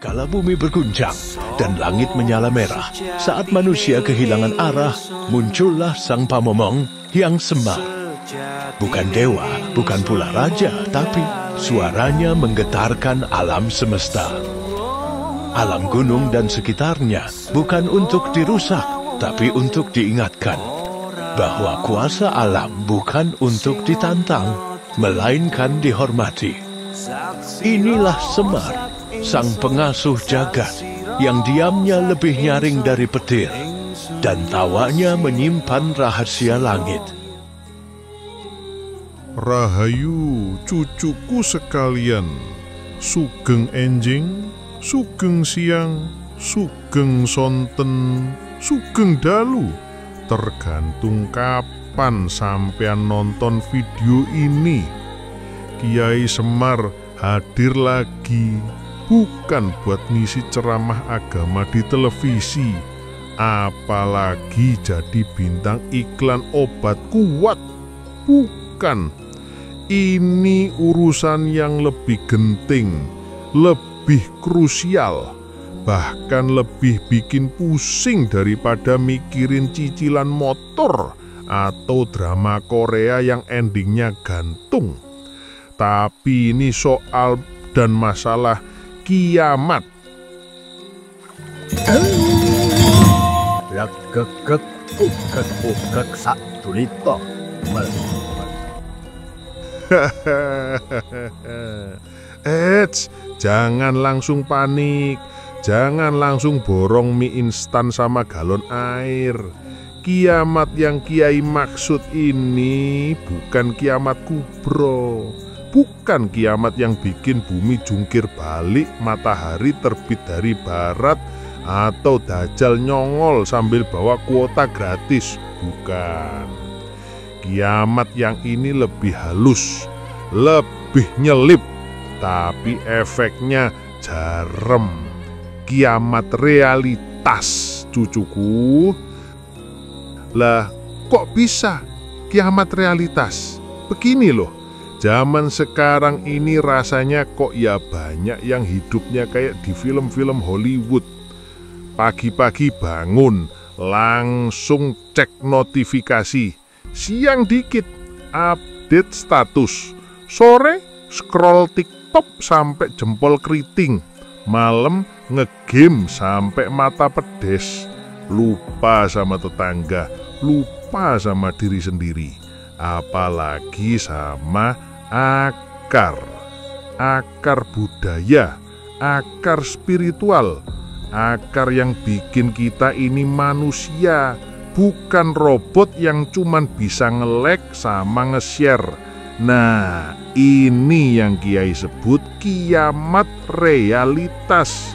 Kala bumi berguncang dan langit menyala merah, saat manusia kehilangan arah, muncullah sang pamomong yang semar. Bukan dewa, bukan pula raja, tapi suaranya menggetarkan alam semesta. Alam gunung dan sekitarnya bukan untuk dirusak, tapi untuk diingatkan bahwa kuasa alam bukan untuk ditantang, melainkan dihormati. Inilah Semar, sang pengasuh jagat, yang diamnya lebih nyaring dari petir, dan tawanya menyimpan rahasia langit. Rahayu cucuku sekalian, sugeng enjing, sugeng siang, sugeng sonten, sugeng dalu. Tergantung kapan sampean nonton video ini. Kiai Semar hadir lagi, bukan buat ngisi ceramah agama di televisi, apalagi jadi bintang iklan obat kuat. Bukan. Ini urusan yang lebih genting, lebih krusial, bahkan lebih bikin pusing daripada mikirin cicilan motor atau drama Korea yang endingnya gantung. Tapi ini soal dan masalah kiamat. Jangan langsung panik. Jangan langsung borong mie instan sama galon air. Kiamat yang Kiai maksud ini bukan kiamat kubro, bukan kiamat yang bikin bumi jungkir balik, matahari terbit dari barat, atau dajjal nyongol sambil bawa kuota gratis. Bukan. Kiamat yang ini lebih halus, lebih nyelip, tapi efeknya jarem. Kiamat realitas, cucuku. Lah, kok bisa kiamat realitas? Begini loh, zaman sekarang ini rasanya kok ya banyak yang hidupnya kayak di film-film Hollywood. Pagi-pagi bangun, langsung cek notifikasi. Siang dikit, update status. Sore, scroll TikTok sampai jempol keriting. Malam, ngegame sampai mata pedes. Lupa sama tetangga, lupa sama diri sendiri, apalagi sama akar budaya, akar spiritual, akar yang bikin kita ini manusia, bukan robot yang cuman bisa nge-like sama nge-share. Nah, ini yang Kiai sebut kiamat realitas.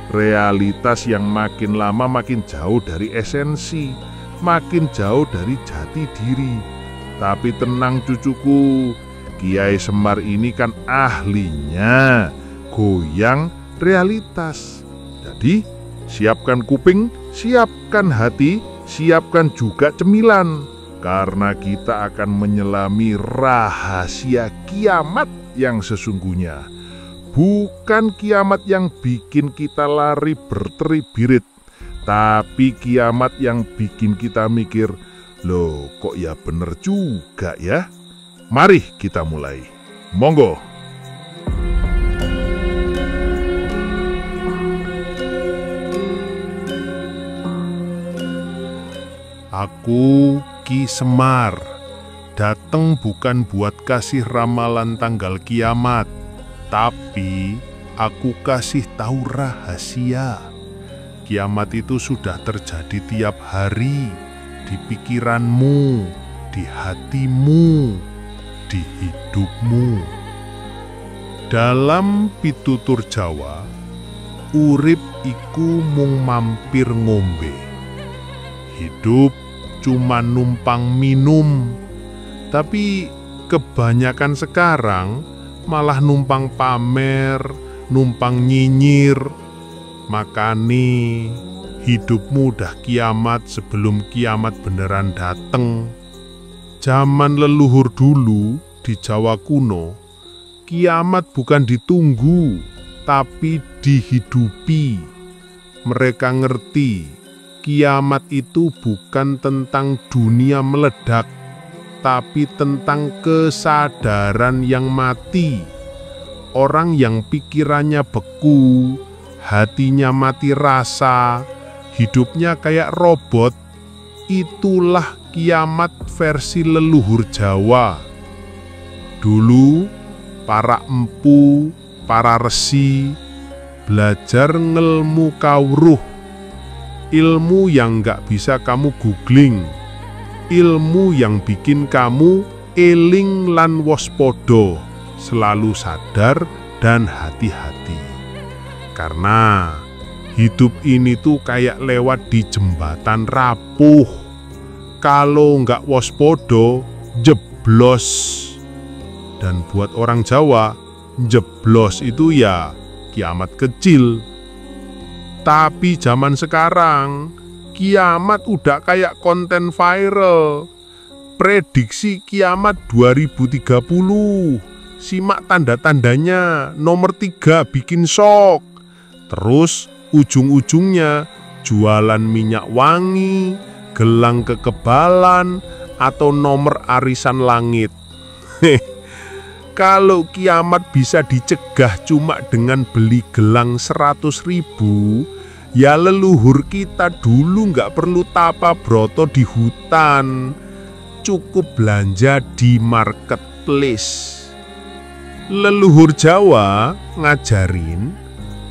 Realitas yang makin lama makin jauh dari esensi, makin jauh dari jati diri. Tapi tenang cucuku, Kiai Semar ini kan ahlinya goyang realitas. Jadi siapkan kuping, siapkan hati, siapkan juga cemilan, karena kita akan menyelami rahasia kiamat yang sesungguhnya. Bukan kiamat yang bikin kita lari berteri-birit, tapi kiamat yang bikin kita mikir, loh kok ya bener juga ya? Mari kita mulai. Monggo. Aku Ki Semar, datang bukan buat kasih ramalan tanggal kiamat, tapi aku kasih tahu rahasia. Kiamat itu sudah terjadi tiap hari, di pikiranmu, di hatimu, di hidupmu. Dalam pitutur Jawa, urip iku mung mampir ngombe. Hidup cuma numpang minum, tapi kebanyakan sekarang malah numpang pamer, numpang nyinyir. Makani hidupmu udah kiamat sebelum kiamat beneran dateng. Zaman leluhur dulu di Jawa kuno, kiamat bukan ditunggu, tapi dihidupi. Mereka ngerti kiamat itu bukan tentang dunia meledak, tapi tentang kesadaran yang mati. Orang yang pikirannya beku, hatinya mati rasa, hidupnya kayak robot, itulah kiamat versi leluhur Jawa. Dulu, para empu, para resi, belajar ngelmu kawruh. Ilmu yang gak bisa kamu googling. Ilmu yang bikin kamu eling lan waspada, selalu sadar dan hati-hati. Karena hidup ini tuh kayak lewat di jembatan rapuh. Kalau nggak waspada, jeblos. Dan buat orang Jawa, jeblos itu ya kiamat kecil. Tapi zaman sekarang, kiamat udah kayak konten viral. Prediksi kiamat 2030. Simak tanda-tandanya, nomor 3 bikin shock. Terus ujung-ujungnya jualan minyak wangi, gelang kekebalan, atau nomor arisan langit. Kalau kiamat bisa dicegah cuma dengan beli gelang 100.000, ya leluhur kita dulu nggak perlu tapa broto di hutan. Cukup belanja di marketplace. Leluhur Jawa ngajarin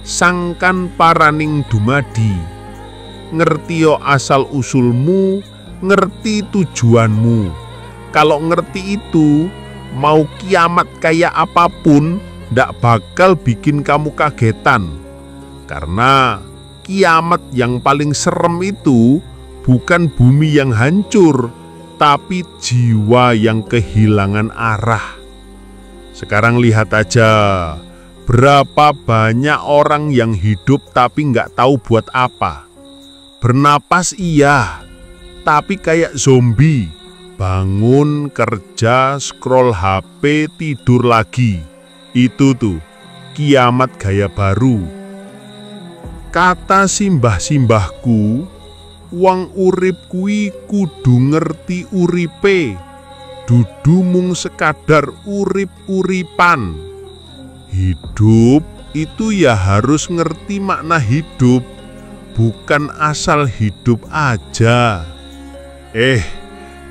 sangkan paraning dumadi, ngertio asal usulmu, ngerti tujuanmu. Kalau ngerti itu, mau kiamat kayak apapun ndak bakal bikin kamu kagetan. Karena kiamat yang paling serem itu bukan bumi yang hancur, tapi jiwa yang kehilangan arah. Sekarang lihat aja, berapa banyak orang yang hidup tapi nggak tahu buat apa. Bernapas iya, tapi kayak zombie. Bangun, kerja, scroll HP, tidur lagi. Itu tuh, kiamat gaya baru. Kata simbah-simbahku, wong urip kuwi kudu ngerti uripe. Dudu mung sekadar urip-uripan. Hidup itu ya harus ngerti makna hidup, bukan asal hidup aja.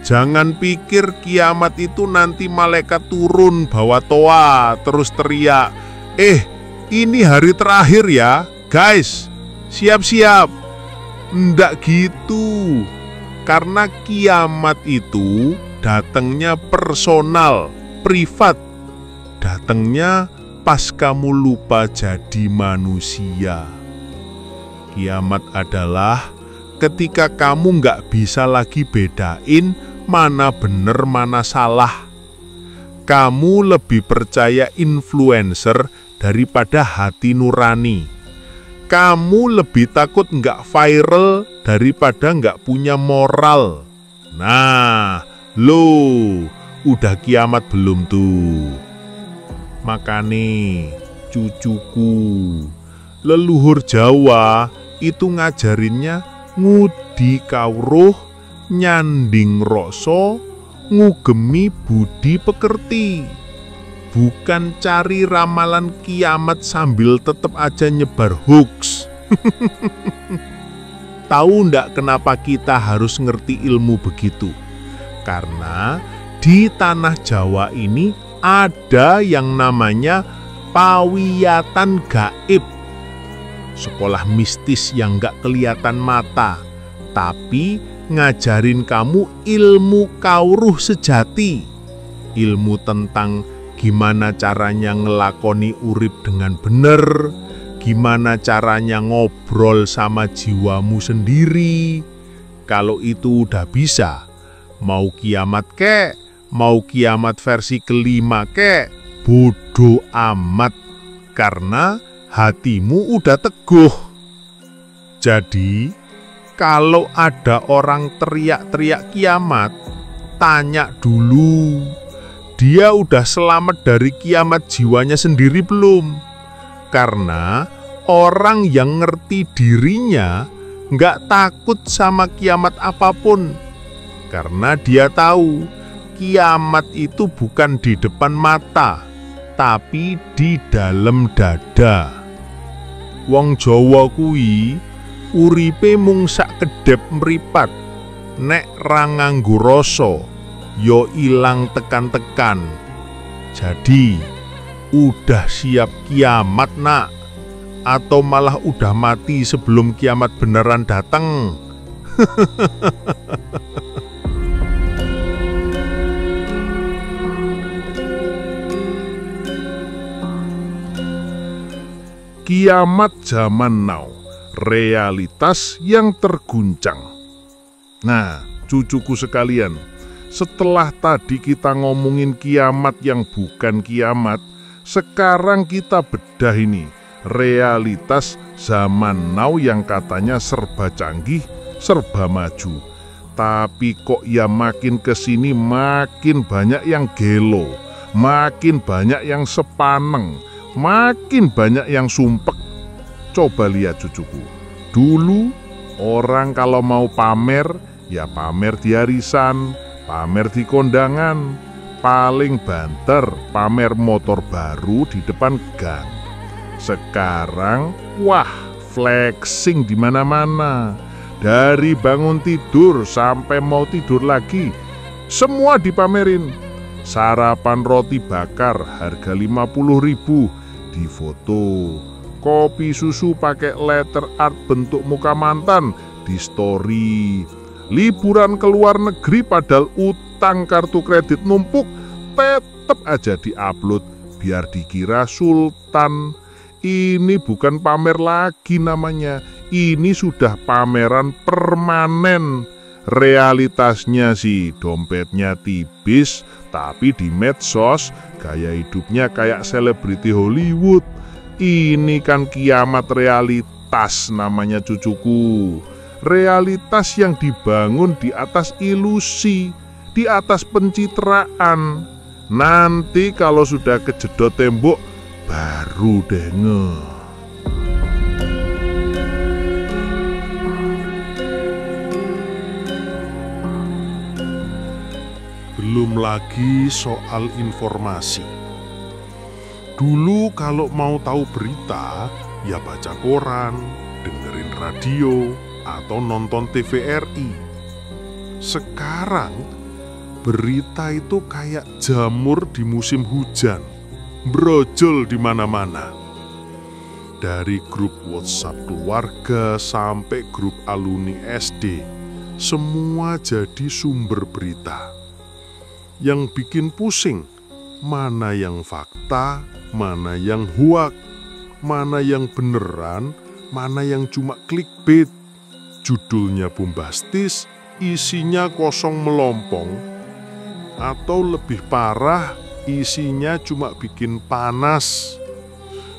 Jangan pikir kiamat itu nanti malaikat turun bawa toa terus teriak, ini hari terakhir ya, guys, siap-siap. Ndak gitu. Karena kiamat itu datangnya personal, privat. Datangnya pas kamu lupa jadi manusia. Kiamat adalah ketika kamu nggak bisa lagi bedain mana bener mana salah. Kamu lebih percaya influencer daripada hati nurani. Kamu lebih takut nggak viral daripada nggak punya moral. Nah, udah kiamat belum tuh? Makane, cucuku, leluhur Jawa itu ngajarinnya ngudi kawruh, nyanding rasa, ngugemi budi pekerti. Bukan cari ramalan kiamat sambil tetap aja nyebar hoax. Tahu ndak kenapa kita harus ngerti ilmu begitu? Karena di tanah Jawa ini ada yang namanya pawiyatan gaib. Sekolah mistis yang gak kelihatan mata, tapi ngajarin kamu ilmu kawruh sejati. Ilmu tentang gimana caranya ngelakoni urip dengan bener, gimana caranya ngobrol sama jiwamu sendiri. Kalau itu udah bisa, mau kiamat kek, mau kiamat versi kelima kek, bodoh amat. Karena hatimu udah teguh. Jadi, kalau ada orang teriak-teriak kiamat, tanya dulu, dia udah selamat dari kiamat jiwanya sendiri belum? Karena Orang yang ngerti dirinya nggak takut sama kiamat apapun, karena dia tahu kiamat itu bukan di depan mata, tapi di dalam dada. Wong Jawa kuwi uripe mung sak kedhep mripat, nek ra nganggo rasa ya ilang tekan-tekan. Jadi udah siap kiamat nak, atau malah udah mati sebelum kiamat beneran datang? Kiamat zaman now, realitas yang terguncang. Nah, cucuku sekalian, setelah tadi kita ngomongin kiamat yang bukan kiamat, sekarang kita bedah ini realitas zaman now yang katanya serba canggih, serba maju. Tapi kok ya makin kesini makin banyak yang gelo, makin banyak yang sepaneng, makin banyak yang sumpek. Coba lihat cucuku, dulu orang kalau mau pamer, ya pamer di arisan, pamer di kondangan, paling banter pamer motor baru di depan gang. Sekarang, wah, flexing di mana-mana. Dari bangun tidur sampai mau tidur lagi, semua dipamerin. Sarapan roti bakar harga 50.000 difoto. Kopi susu pakai letter art bentuk muka mantan di story. Liburan ke luar negeri padahal utang kartu kredit numpuk, tetep aja diupload biar dikira sultan. Ini bukan pamer lagi namanya, ini sudah pameran permanen. Realitasnya sih dompetnya tipis, tapi di medsos gaya hidupnya kayak selebriti Hollywood. Ini kan kiamat realitas namanya cucuku. Realitas yang dibangun di atas ilusi, di atas pencitraan. Nanti kalau sudah kejedot tembok, baru deh ngeh. Belum lagi soal informasi. Dulu kalau mau tahu berita, ya baca koran, dengerin radio, atau nonton TVRI. Sekarang, berita itu kayak jamur di musim hujan, brojol di mana-mana. Dari grup WhatsApp keluarga sampai grup alumni SD, semua jadi sumber berita. Yang bikin pusing, mana yang fakta, mana yang hoak, mana yang beneran, mana yang cuma clickbait. Judulnya bombastis, isinya kosong melompong, atau lebih parah, isinya cuma bikin panas,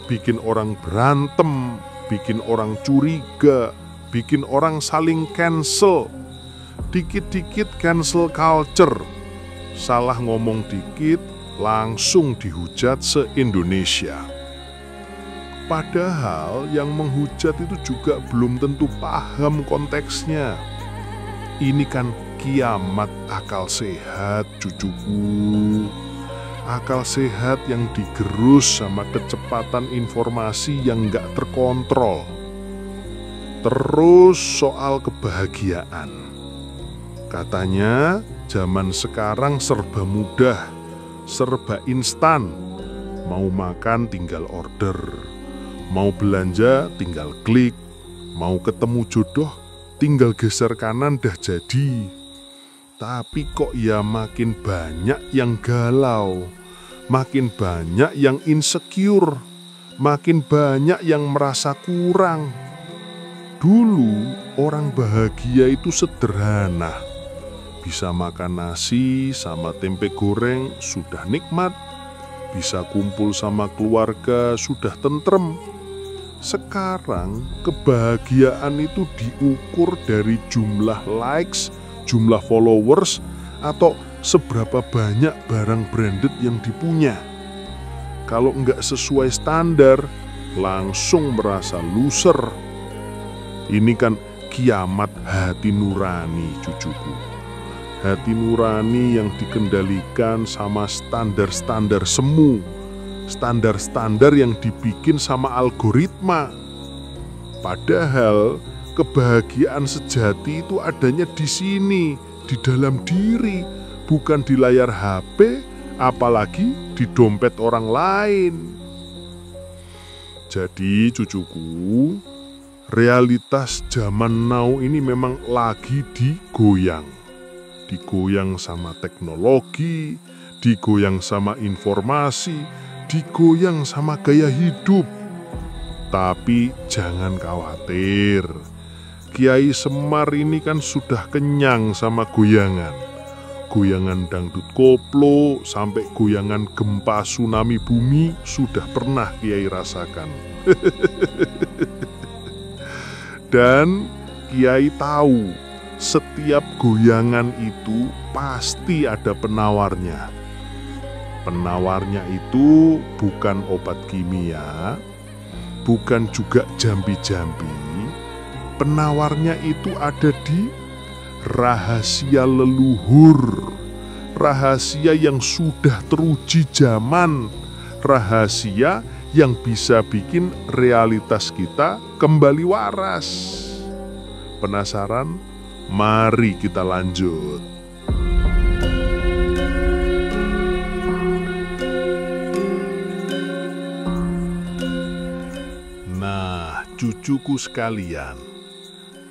bikin orang berantem, bikin orang curiga, bikin orang saling cancel. Dikit-dikit cancel culture, salah ngomong dikit langsung dihujat se-Indonesia. Padahal yang menghujat itu juga belum tentu paham konteksnya. Ini kan kiamat akal sehat cucuku. Akal sehat yang digerus sama kecepatan informasi yang gak terkontrol. Terus soal kebahagiaan. Katanya zaman sekarang serba mudah, serba instan. Mau makan tinggal order, mau belanja tinggal klik, mau ketemu jodoh tinggal geser kanan dah jadi. Tapi kok ya makin banyak yang galau, makin banyak yang insecure, makin banyak yang merasa kurang. Dulu orang bahagia itu sederhana. Bisa makan nasi sama tempe goreng sudah nikmat. Bisa kumpul sama keluarga sudah tentrem. Sekarang kebahagiaan itu diukur dari jumlah likes, jumlah followers, atau seberapa banyak barang branded yang dipunya. Kalau nggak sesuai standar, langsung merasa loser. Ini kan kiamat hati nurani, cucuku. Hati nurani yang dikendalikan sama standar-standar semu, standar-standar yang dibikin sama algoritma. Padahal kebahagiaan sejati itu adanya di sini, di dalam diri, bukan di layar HP, apalagi di dompet orang lain. Jadi cucuku, realitas zaman now ini memang lagi digoyang. Digoyang sama teknologi, digoyang sama informasi, digoyang sama gaya hidup. Tapi jangan khawatir, Kiai Semar ini kan sudah kenyang sama goyangan. Goyangan dangdut koplo sampai goyangan gempa tsunami bumi sudah pernah Kiai rasakan. Dan Kiai tahu setiap goyangan itu pasti ada penawarnya. Penawarnya itu bukan obat kimia, bukan juga jambi-jambi. Penawarnya itu ada di rahasia leluhur, rahasia yang sudah teruji zaman, rahasia yang bisa bikin realitas kita kembali waras. Penasaran? Mari kita lanjut. Nah, cucuku sekalian,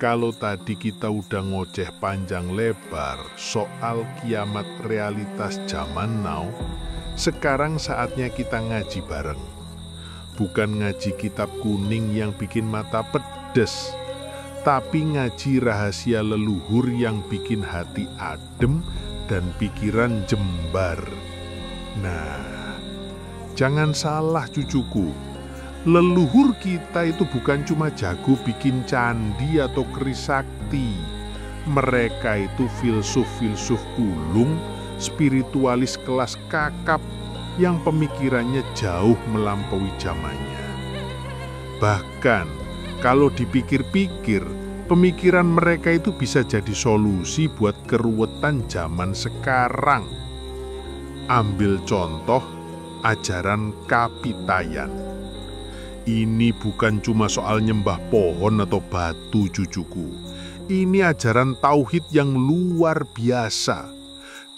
kalau tadi kita udah ngoceh panjang lebar soal kiamat realitas zaman now, sekarang saatnya kita ngaji bareng. Bukan ngaji kitab kuning yang bikin mata pedes, tapi ngaji rahasia leluhur yang bikin hati adem dan pikiran jembar. Nah, jangan salah cucuku. Leluhur kita itu bukan cuma jago bikin candi atau keris sakti. Mereka itu filsuf-filsuf ulung, spiritualis kelas kakap yang pemikirannya jauh melampaui zamannya. Bahkan kalau dipikir-pikir, pemikiran mereka itu bisa jadi solusi buat keruwetan zaman sekarang. Ambil contoh ajaran Kapitayan. Ini bukan cuma soal nyembah pohon atau batu, cucuku. Ini ajaran tauhid yang luar biasa.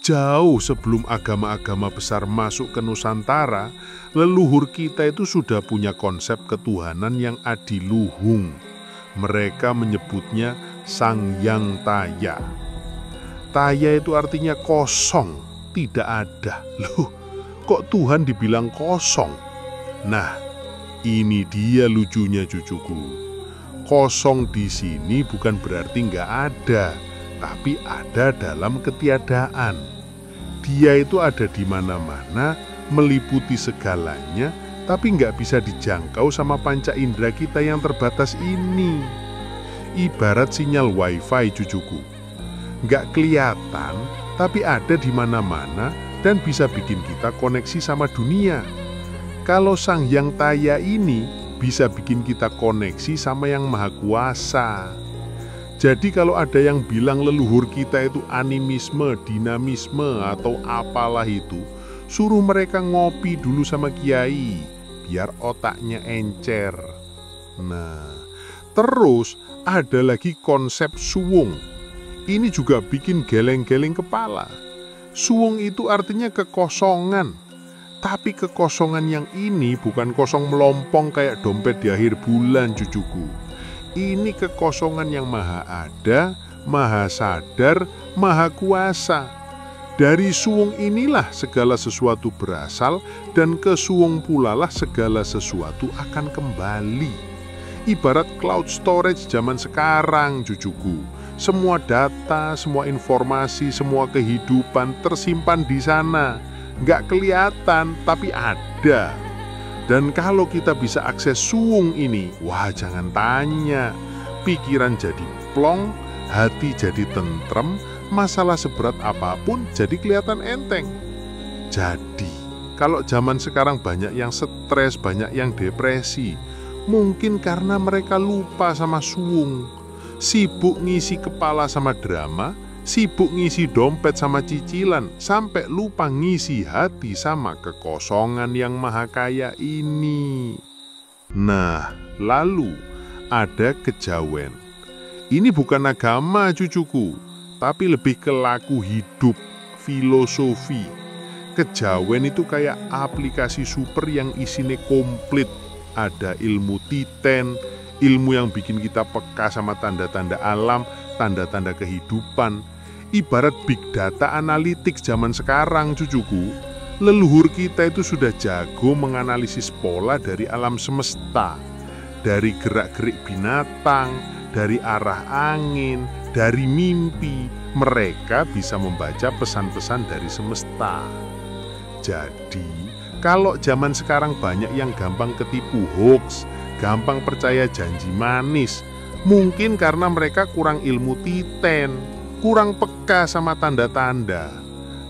Jauh sebelum agama-agama besar masuk ke Nusantara, leluhur kita itu sudah punya konsep ketuhanan yang adiluhung. Mereka menyebutnya Sang Hyang Taya. Taya itu artinya kosong, tidak ada. Loh, kok Tuhan dibilang kosong? Nah, ini dia lucunya cucuku. Kosong di sini bukan berarti nggak ada, tapi ada dalam ketiadaan. Dia itu ada di mana-mana, meliputi segalanya, tapi nggak bisa dijangkau sama panca indera kita yang terbatas ini. Ibarat sinyal wifi cucuku. Nggak kelihatan, tapi ada di mana-mana dan bisa bikin kita koneksi sama dunia. Kalau Sang Hyang Taya ini bisa bikin kita koneksi sama Yang Maha Kuasa. Jadi kalau ada yang bilang leluhur kita itu animisme, dinamisme, atau apalah itu, suruh mereka ngopi dulu sama kiai, biar otaknya encer. Nah, terus ada lagi konsep suwung. Ini juga bikin geleng-geleng kepala. Suwung itu artinya kekosongan. Tapi kekosongan yang ini bukan kosong melompong kayak dompet di akhir bulan, cucuku. Ini kekosongan yang maha ada, maha sadar, maha kuasa. Dari suwung inilah segala sesuatu berasal, dan ke suwung pula lah segala sesuatu akan kembali. Ibarat cloud storage zaman sekarang, cucuku. Semua data, semua informasi, semua kehidupan tersimpan di sana. Nggak kelihatan, tapi ada. Dan kalau kita bisa akses suwung ini, wah jangan tanya. Pikiran jadi plong, hati jadi tentrem, masalah seberat apapun jadi kelihatan enteng. Jadi, kalau zaman sekarang banyak yang stres, banyak yang depresi, Mungkin karena mereka lupa sama suwung, sibuk ngisi kepala sama drama, sibuk ngisi dompet sama cicilan, sampai lupa ngisi hati sama kekosongan yang maha kaya ini. Nah, lalu ada kejawen. Ini bukan agama cucuku, tapi lebih ke laku hidup, filosofi. Kejawen itu kayak aplikasi super yang isinya komplit. Ada ilmu titen, ilmu yang bikin kita peka sama tanda-tanda alam, tanda-tanda kehidupan. Ibarat big data analytics zaman sekarang cucuku. Leluhur kita itu sudah jago menganalisis pola dari alam semesta, dari gerak-gerik binatang, dari arah angin, dari mimpi. Mereka bisa membaca pesan-pesan dari semesta. Jadi, kalau zaman sekarang banyak yang gampang ketipu hoax, gampang percaya janji manis, mungkin karena mereka kurang ilmu titen, kurang peka sama tanda-tanda.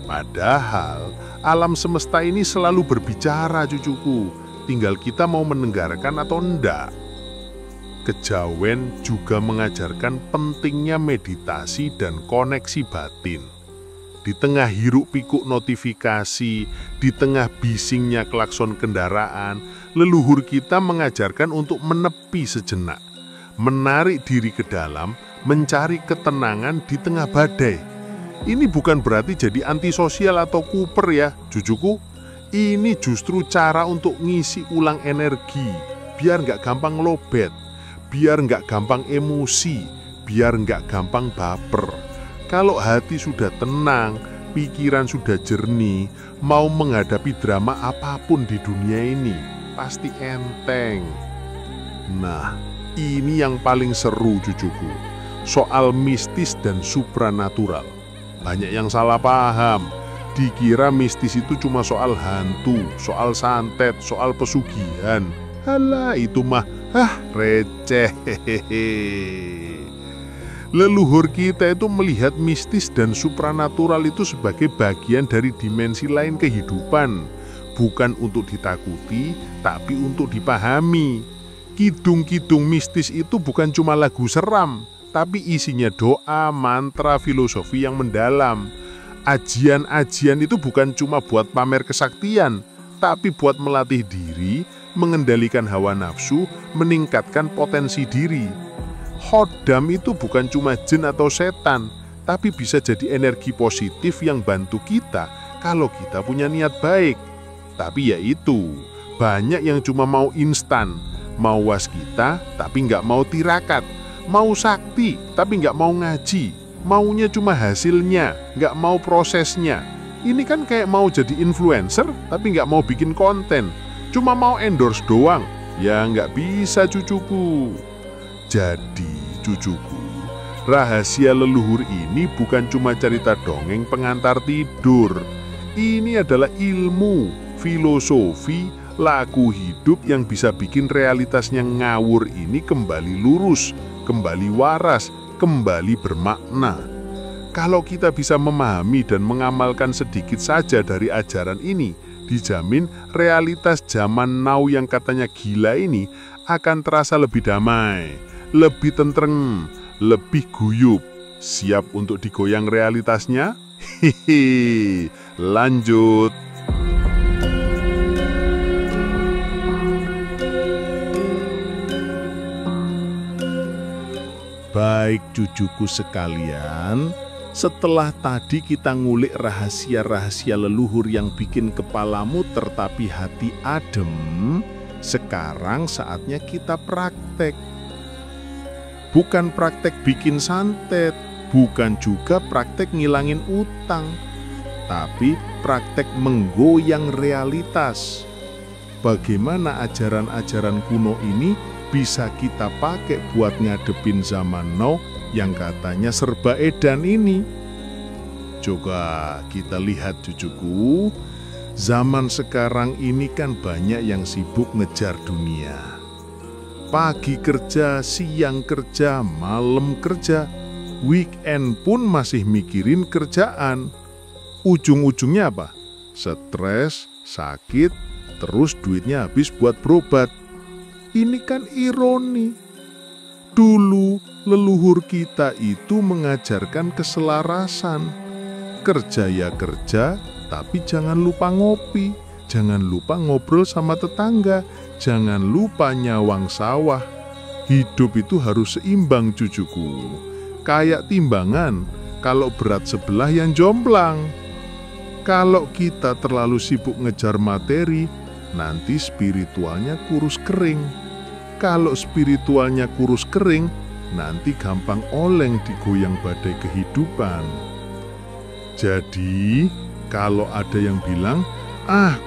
Padahal alam semesta ini selalu berbicara cucuku, tinggal kita mau mendengarkan atau enggak. Kejawen juga mengajarkan pentingnya meditasi dan koneksi batin. Di tengah hiruk pikuk notifikasi, di tengah bisingnya klakson kendaraan, leluhur kita mengajarkan untuk menepi sejenak, menarik diri ke dalam, mencari ketenangan di tengah badai. Ini bukan berarti jadi antisosial atau kuper ya, cucuku. Ini justru cara untuk ngisi ulang energi, biar nggak gampang lobet, biar nggak gampang emosi, biar nggak gampang baper. Kalau hati sudah tenang, pikiran sudah jernih, mau menghadapi drama apapun di dunia ini, pasti enteng. Nah, ini yang paling seru cucuku, soal mistis dan supranatural. Banyak yang salah paham, dikira mistis itu cuma soal hantu, soal santet, soal pesugihan. Halah, itu mah, receh. Leluhur kita itu melihat mistis dan supranatural itu sebagai bagian dari dimensi lain kehidupan. Bukan untuk ditakuti, tapi untuk dipahami. Kidung-kidung mistis itu bukan cuma lagu seram, tapi isinya doa, mantra, filosofi yang mendalam. Ajian-ajian itu bukan cuma buat pamer kesaktian, tapi buat melatih diri, mengendalikan hawa nafsu, meningkatkan potensi diri. Khodam itu bukan cuma jin atau setan, tapi bisa jadi energi positif yang bantu kita kalau kita punya niat baik. Tapi ya itu, banyak yang cuma mau instan, mau waskita tapi nggak mau tirakat, mau sakti tapi nggak mau ngaji, maunya cuma hasilnya, nggak mau prosesnya. Ini kan kayak mau jadi influencer tapi nggak mau bikin konten, cuma mau endorse doang. Ya nggak bisa cucuku. Jadi cucuku, rahasia leluhur ini bukan cuma cerita dongeng pengantar tidur. Ini adalah ilmu, filosofi, laku hidup yang bisa bikin realitasnya ngawur ini kembali lurus, kembali waras, kembali bermakna. Kalau kita bisa memahami dan mengamalkan sedikit saja dari ajaran ini, dijamin realitas zaman now yang katanya gila ini akan terasa lebih damai, lebih tentrem, lebih guyup. Siap untuk digoyang realitasnya? Hihi, lanjut. Baik cucuku sekalian, setelah tadi kita ngulik rahasia-rahasia leluhur yang bikin kepalamu tertapi hati adem, sekarang saatnya kita praktek. Bukan praktek bikin santet, bukan juga praktek ngilangin utang, tapi praktek menggoyang realitas. Bagaimana ajaran-ajaran kuno ini bisa kita pakai buat ngadepin zaman now yang katanya serba edan ini? Coba kita lihat cucuku, zaman sekarang ini kan banyak yang sibuk ngejar dunia. Pagi kerja, siang kerja, malam kerja, weekend pun masih mikirin kerjaan. Ujung-ujungnya apa? Stres, sakit, terus duitnya habis buat berobat. Ini kan ironi. Dulu leluhur kita itu mengajarkan keselarasan. Kerja ya kerja, tapi jangan lupa ngopi. Jangan lupa ngobrol sama tetangga. Jangan lupa nyawang sawah. Hidup itu harus seimbang, cucuku. Kayak timbangan, kalau berat sebelah yang jomplang. Kalau kita terlalu sibuk ngejar materi, nanti spiritualnya kurus kering. Kalau spiritualnya kurus kering, nanti gampang oleng digoyang badai kehidupan. Jadi, kalau ada yang bilang,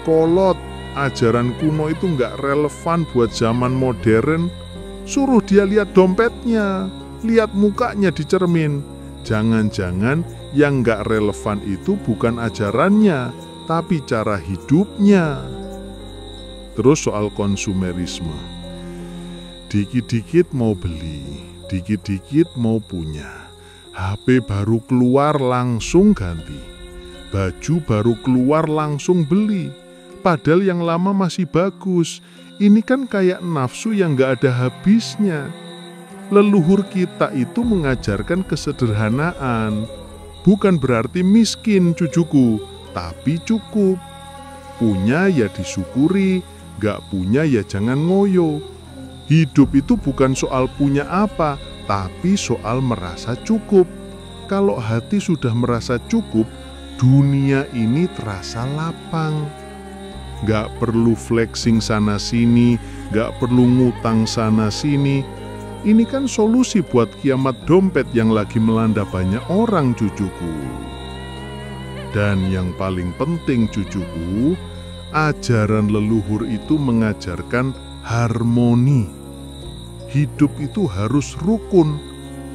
kolot, ajaran kuno itu nggak relevan buat zaman modern, suruh dia lihat dompetnya, lihat mukanya di cermin. Jangan-jangan yang nggak relevan itu bukan ajarannya, tapi cara hidupnya. Terus soal konsumerisme. Dikit-dikit mau beli, dikit-dikit mau punya. HP baru keluar langsung ganti. Baju baru keluar langsung beli. Padahal yang lama masih bagus. Ini kan kayak nafsu yang gak ada habisnya. Leluhur kita itu mengajarkan kesederhanaan. Bukan berarti miskin, cucuku, tapi cukup. Punya ya disyukuri, gak punya ya jangan ngoyo. Hidup itu bukan soal punya apa, tapi soal merasa cukup. Kalau hati sudah merasa cukup, dunia ini terasa lapang. Gak perlu flexing sana-sini, gak perlu ngutang sana-sini. Ini kan solusi buat kiamat dompet yang lagi melanda banyak orang, cucuku. Dan yang paling penting, cucuku, ajaran leluhur itu mengajarkan harmoni. Hidup itu harus rukun,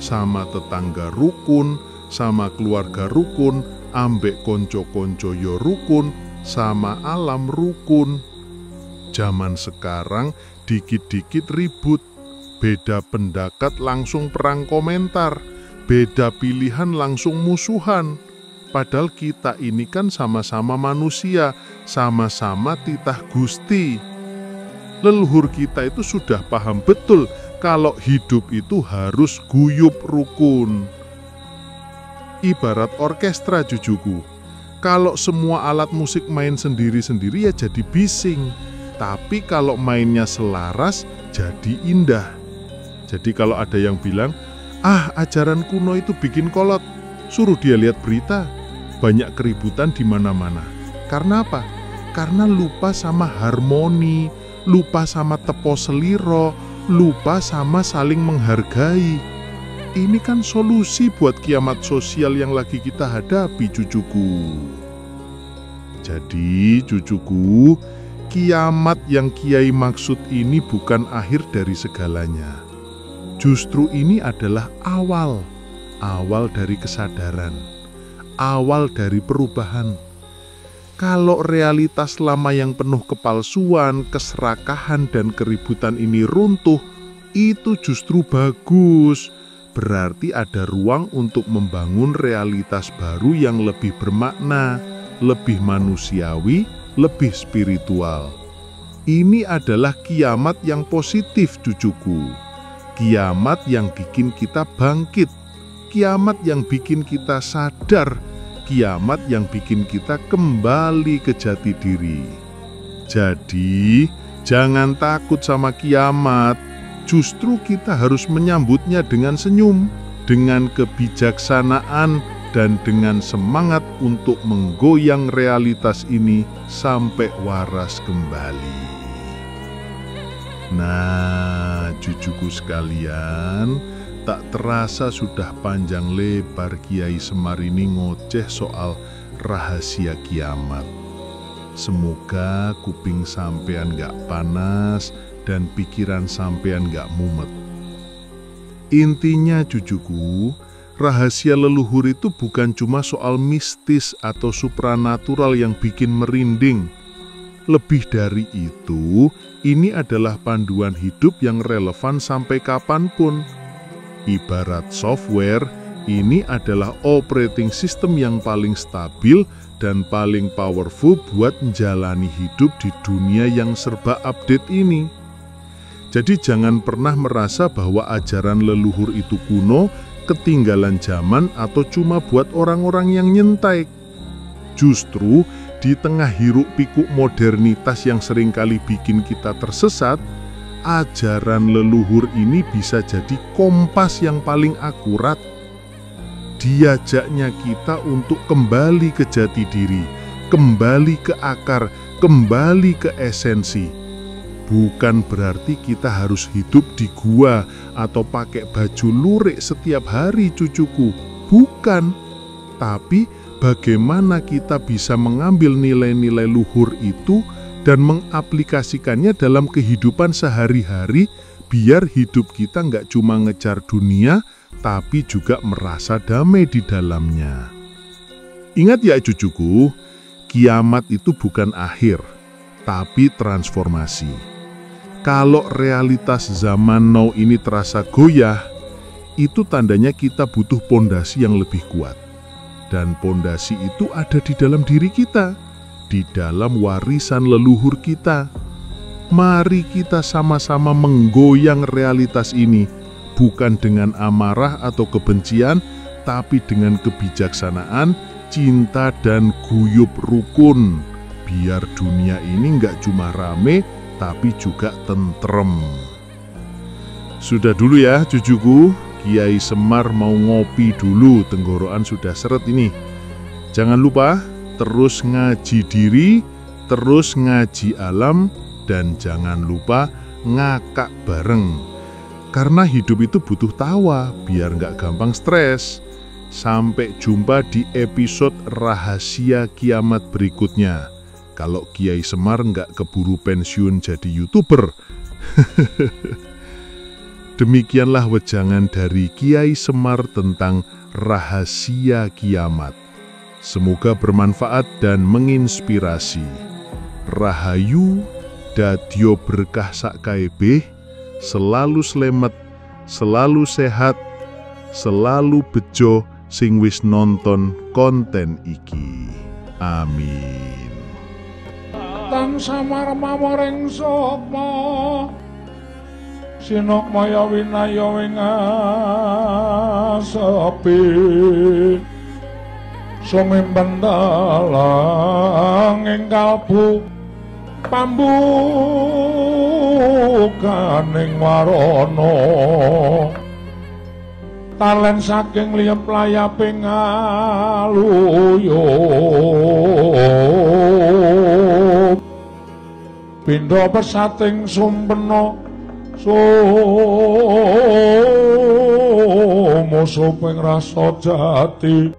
sama tetangga rukun, sama keluarga rukun, ambek konco-konco yo rukun, sama alam rukun. Zaman sekarang dikit-dikit ribut, beda pendapat langsung perang komentar, beda pilihan langsung musuhan. Padahal kita ini kan sama-sama manusia, sama-sama titah Gusti. Leluhur kita itu sudah paham betul kalau hidup itu harus guyub rukun. Ibarat orkestra, cucuku. Kalau semua alat musik main sendiri-sendiri ya jadi bising. Tapi kalau mainnya selaras jadi indah. Jadi kalau ada yang bilang, ajaran kuno itu bikin kolot, suruh dia lihat berita. Banyak keributan di mana-mana. Karena apa? Karena lupa sama harmoni, lupa sama tepo seliro, lupa sama saling menghargai. Ini kan solusi buat kiamat sosial yang lagi kita hadapi, cucuku. Jadi, cucuku, kiamat yang Kiai maksud ini bukan akhir dari segalanya. Justru ini adalah awal dari kesadaran, awal dari perubahan. Kalau realitas lama yang penuh kepalsuan, keserakahan, dan keributan ini runtuh, itu justru bagus. Berarti ada ruang untuk membangun realitas baru yang lebih bermakna, lebih manusiawi, lebih spiritual. Ini adalah kiamat yang positif, cucuku. Kiamat yang bikin kita bangkit. Kiamat yang bikin kita sadar. Kiamat yang bikin kita kembali ke jati diri. Jadi, jangan takut sama kiamat. Justru kita harus menyambutnya dengan senyum, dengan kebijaksanaan, dan dengan semangat untuk menggoyang realitas ini sampai waras kembali. Nah, cucuku sekalian, tak terasa sudah panjang lebar Kiai Semar ini ngoceh soal rahasia kiamat. Semoga kuping sampean gak panas dan pikiran sampean gak mumet. Intinya, cucuku, rahasia leluhur itu bukan cuma soal mistis atau supranatural yang bikin merinding. Lebih dari itu, ini adalah panduan hidup yang relevan sampai kapanpun. Ibarat software, ini adalah operating system yang paling stabil dan paling powerful buat menjalani hidup di dunia yang serba update ini. Jadi jangan pernah merasa bahwa ajaran leluhur itu kuno, ketinggalan zaman, atau cuma buat orang-orang yang nyentai. Justru di tengah hiruk pikuk modernitas yang seringkali bikin kita tersesat, ajaran leluhur ini bisa jadi kompas yang paling akurat. Diajaknya kita untuk kembali ke jati diri, kembali ke akar, kembali ke esensi. Bukan berarti kita harus hidup di gua atau pakai baju lurik setiap hari, cucuku. Bukan. Tapi bagaimana kita bisa mengambil nilai-nilai luhur itu dan mengaplikasikannya dalam kehidupan sehari-hari biar hidup kita nggak cuma ngejar dunia, tapi juga merasa damai di dalamnya. Ingat ya cucuku, kiamat itu bukan akhir, tapi transformasi. Kalau realitas zaman now ini terasa goyah, itu tandanya kita butuh pondasi yang lebih kuat. Dan pondasi itu ada di dalam diri kita, di dalam warisan leluhur kita. Mari kita sama-sama menggoyang realitas ini, bukan dengan amarah atau kebencian, tapi dengan kebijaksanaan, cinta, dan guyub rukun. Biar dunia ini nggak cuma rame, tapi juga tentrem. Sudah dulu ya cucuku, Kiai Semar mau ngopi dulu, tenggorokan sudah seret ini. Jangan lupa terus ngaji diri, terus ngaji alam, dan jangan lupa ngakak bareng. Karena hidup itu butuh tawa, biar nggak gampang stres. Sampai jumpa di episode rahasia kiamat berikutnya. Kalau Kiai Semar nggak keburu pensiun jadi YouTuber. Demikianlah wejangan dari Kiai Semar tentang rahasia kiamat. Semoga bermanfaat dan menginspirasi. Rahayu, dadya berkah sak kaebeh, selalu slemet, selalu sehat, selalu bejo sing wis nonton konten iki. Amin. Tang samar mamoring sapa sinok maya winaya wingasepi sumimpen dalang ing kalbu pambukaning warana talen saking liyep layaping aluyup pindha pesating sumpena sumusuping rasa jati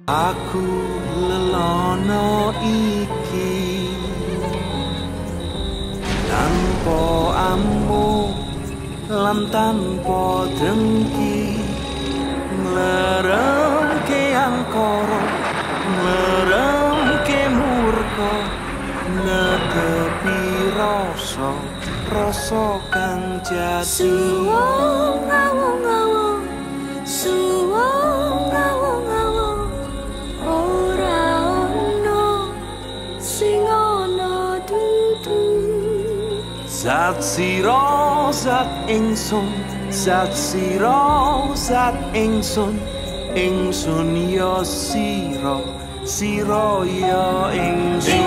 aku lelono iki tanpa ambu lan tanpa dengki ngleremke angkara ngleremke murka netepi rasa kang jati suwung ngawung-ngawung suwung ngawung-ngawung ora ono sing ana dudu zat sira zat ingsun zat sira zat ingsun ingsun ya sira sira ya ingsun